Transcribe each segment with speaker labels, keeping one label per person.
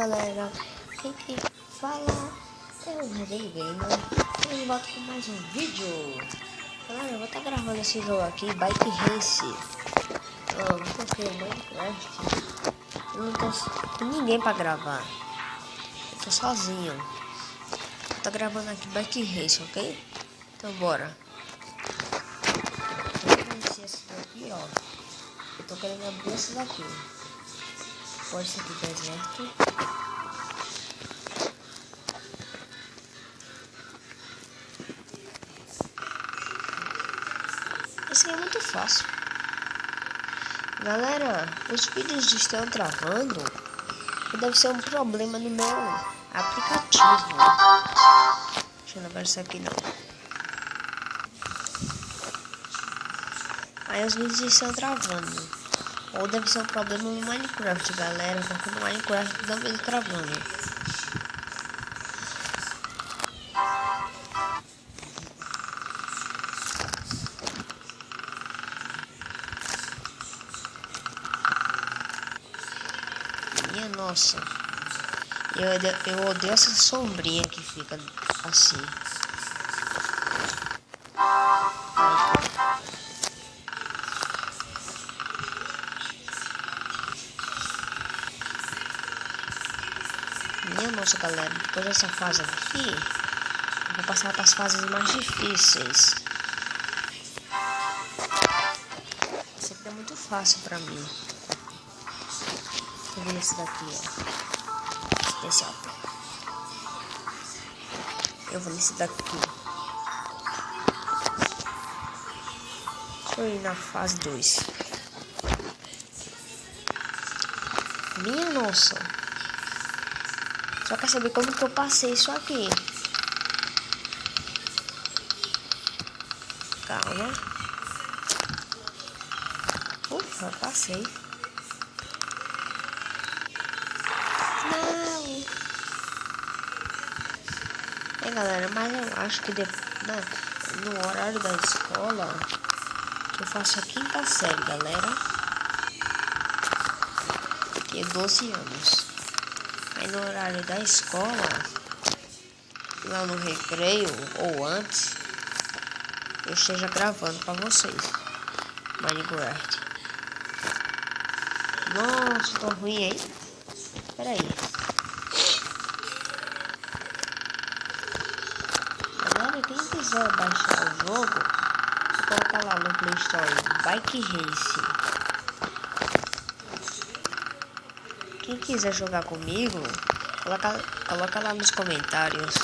Speaker 1: galera, quem que fala é o René Gamer. E eu volto com mais um vídeo. Galera, eu vou estar gravando esse jogo aqui, Bike Race. Porque o Minecraft eu não tô com ninguém pra gravar, eu tô sozinho. Eu tô gravando aqui Bike Race, ok? Então bora. Eu conheci esse daqui, ó. Eu tô querendo abrir esse daqui. Pode ser aqui deserto. Esse aqui é muito fácil. Galera, os vídeos estão travando. Deve ser um problema no meu aplicativo. Deixa eu não ver isso aqui não. Aí os vídeos estão travando. Ou deve ser um problema no Minecraft, galera. Porque no Minecraft não vem travando. Minha nossa. Eu odeio essa sombrinha que fica assim. Minha nossa, galera, depois dessa fase aqui, eu vou passar para as fases mais difíceis. Esse aqui é muito fácil para mim. Deixa eu ver esse daqui, ó. Especial. Eu vou nesse daqui. Deixa eu ir na fase 2. Minha nossa. Só quer saber como que eu passei isso aqui. Calma. Ufa, passei. Não. É, galera, mas eu acho que no horário da escola eu faço a 5ª série, galera. Que é 12 anos. Aí no horário da escola, lá no recreio ou antes, eu esteja gravando pra vocês Minecraft. Nossa, tô ruim, hein? Pera aí. Agora quem quiser baixar o jogo, vou colocar lá no Play Store Bike Race. Quem quiser jogar comigo, coloca lá nos comentários.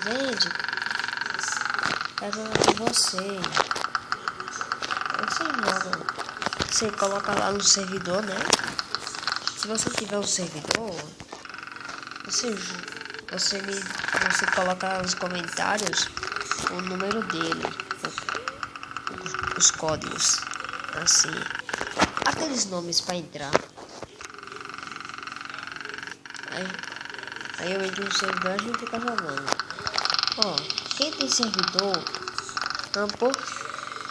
Speaker 1: Gente, quero jogar com você. Você joga. Você coloca lá no servidor, né? Se você tiver um servidor, você coloca lá nos comentários o número dele, os códigos. Assim, aqueles nomes para entrar. Aí eu entro no servidor e a gente fica jogando. Ó, quem tem servidor,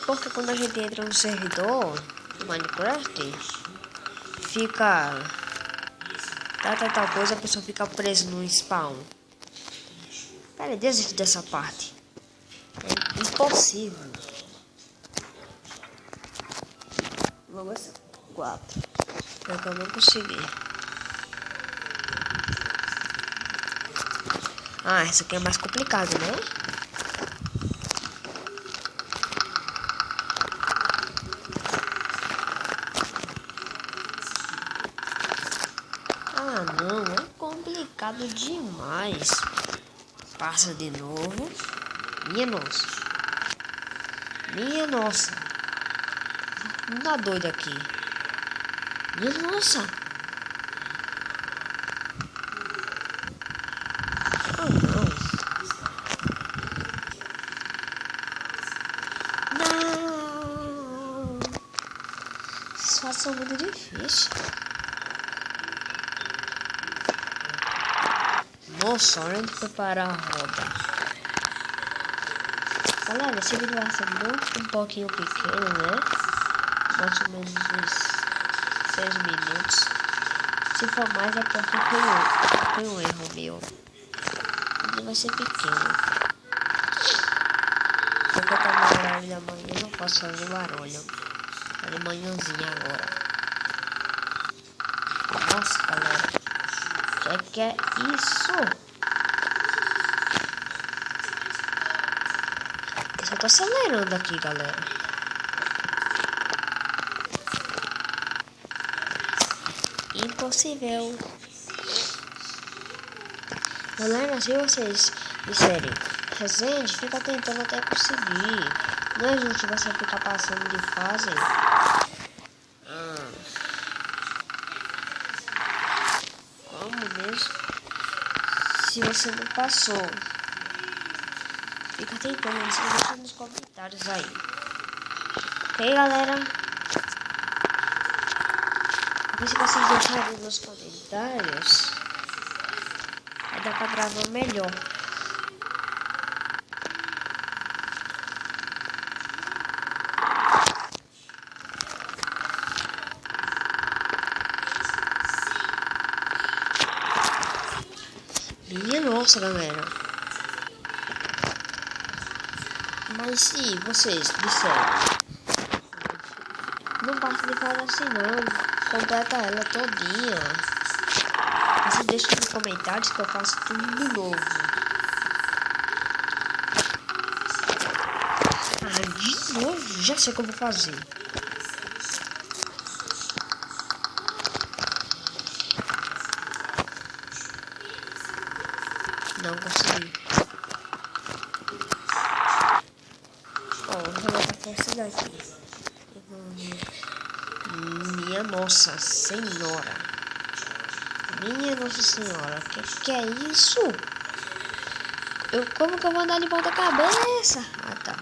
Speaker 1: porque quando a gente entra no servidor do Minecraft, fica tal coisa, a pessoa fica presa no spawn. Pera, desiste dessa parte. É impossível. Vamos 4. É que eu não consegui. Ah, essa aqui é mais complicado, né? Ah, não, é complicado demais. Passa de novo. Minha nossa. Minha nossa. Não dá doido aqui. Minha nossa. Oh, não. Não. Essas fases são muito difíceis. Nossa, hora de preparar a roda. Galera, esse vídeo vai ser um pouquinho pequeno, né? Mais ou menos uns 3 minutos. Se for mais é porque foi um erro meu. Ele vai ser pequeno. Porque tá no horário da manhã, eu não posso fazer barulho. Tá de manhãzinha agora. Nossa, galera. Que é isso? Eu só tô acelerando aqui, galera. Impossível. Galera, se vocês disserem Resende, fica tentando até conseguir. Não é justo você ficar passando de fase. Como mesmo? Se você não passou, fica tentando, você deixa nos comentários aí. Ok, galera? Se vocês deixarem nos comentários, vai dar pra gravar melhor. Minha nossa, galera. Mas se vocês disserem, não basta de fazer assim não. Completa ela todinha. Você deixa nos comentários que eu faço tudo de novo. De novo? Já sei o que eu vou fazer. Não consegui. Ó, eu vou botar essa daqui. Minha Nossa Senhora. Minha Nossa Senhora. Que é isso? Como que eu vou andar de ponta cabeça? Ah, tá.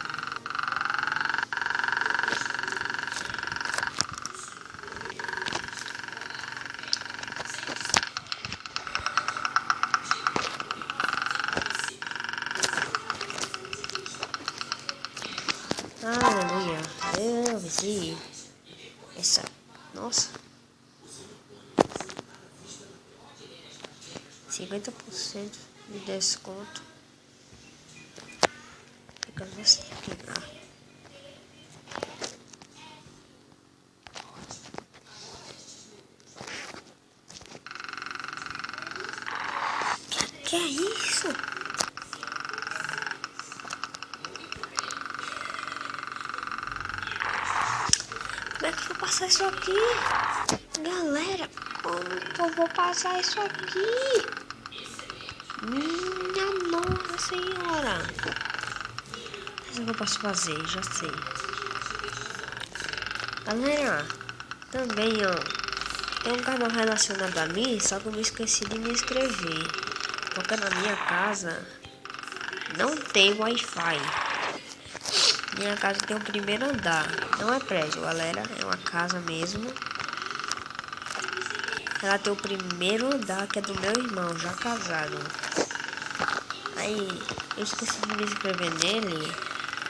Speaker 1: Aleluia. Eu venci. Essa. Nossa. 50% de desconto. Fica nessa aqui, tá? Que é isso? Como é que eu vou passar isso aqui? Galera, como que eu vou passar isso aqui? Minha Nossa Senhora. Mas eu posso fazer, já sei. Galera, também, ó, tem um canal relacionado a mim, só que eu me esqueci de me inscrever. Porque na minha casa não tem Wi-Fi. Minha casa tem o primeiro andar. Não é prédio, galera. É uma casa mesmo. Ela tem o primeiro andar, que é do meu irmão, já casado. Aí, eu esqueci de me inscrever nele.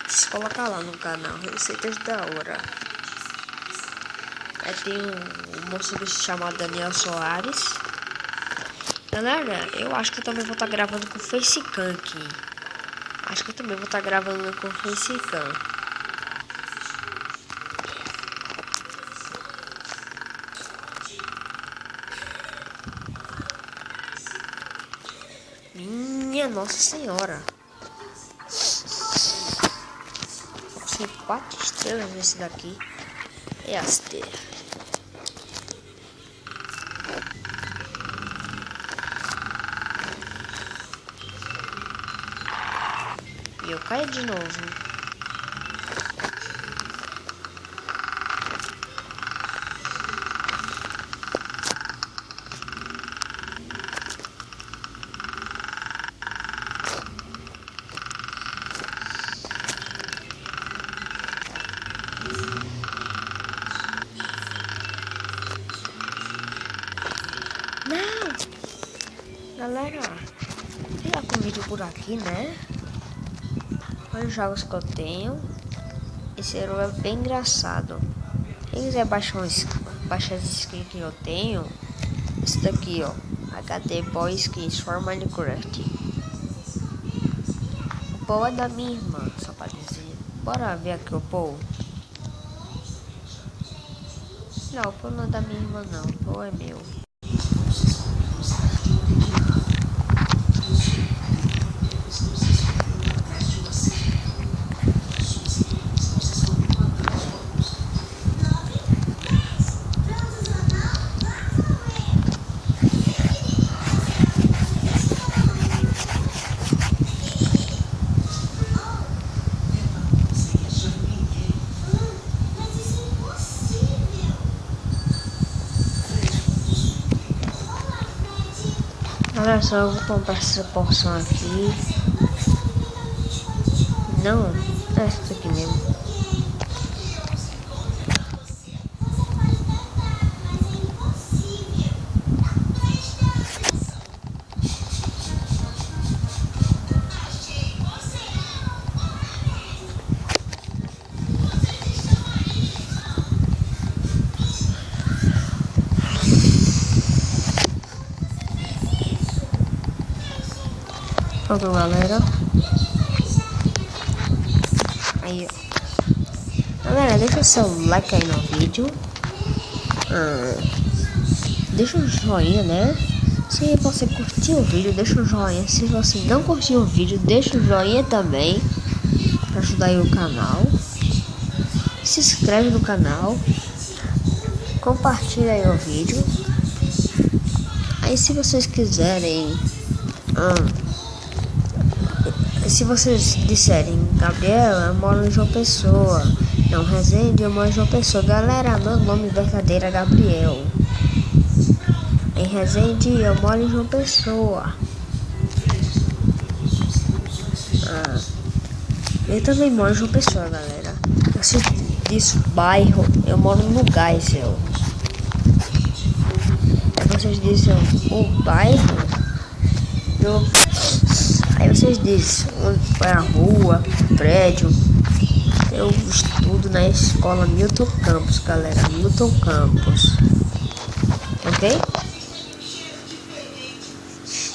Speaker 1: Se colocar lá no canal, receitas da hora. Aí tem um moço chamado Daniel Soares. Galera, eu acho que eu também vou estar gravando com o Facecam aqui. Acho que eu também vou estar gravando com o Facecam. Minha Nossa Senhora. Tem 4 estrelas nesse daqui. É Aster. E eu caio de novo. Não! Galera, fica com o vídeo por aqui, né? Olha os jogos que eu tenho. Esse herói é bem engraçado. Quem quiser baixar baixar as skins que eu tenho. Esse daqui, ó, HD Boy Skins for Minecraft. O Paul é da minha irmã, só pra dizer. Bora ver aqui o Paul. Não, o Paul não é da minha irmã não, o Paul é meu. Olha só, eu vou comprar essa porção aqui. Não, é essa aqui mesmo. Pronto, galera. Aí, ó. Galera, deixa seu like aí no vídeo. Deixa um joinha, né? Se você curtiu o vídeo, deixa um joinha. Se você não curtiu o vídeo, deixa um joinha também, pra ajudar aí o canal. Se inscreve no canal. Compartilha aí o vídeo. Aí se vocês quiserem, se vocês disserem, Gabriel, eu moro em João Pessoa. Não, Resende, eu moro em João Pessoa. Galera, meu nome verdadeiro é Gabriel. Em Resende, eu moro em João Pessoa. Eu também moro em João Pessoa, galera. Você diz bairro, eu moro no Geisel. Aí vocês dizem o bairro Aí vocês dizem onde foi a rua, prédio. Eu estudo na escola Milton Campos, galera. Milton Campos. Ok?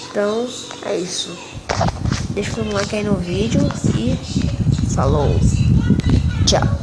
Speaker 1: Então, é isso. Deixa um like aí no vídeo e falou. Tchau.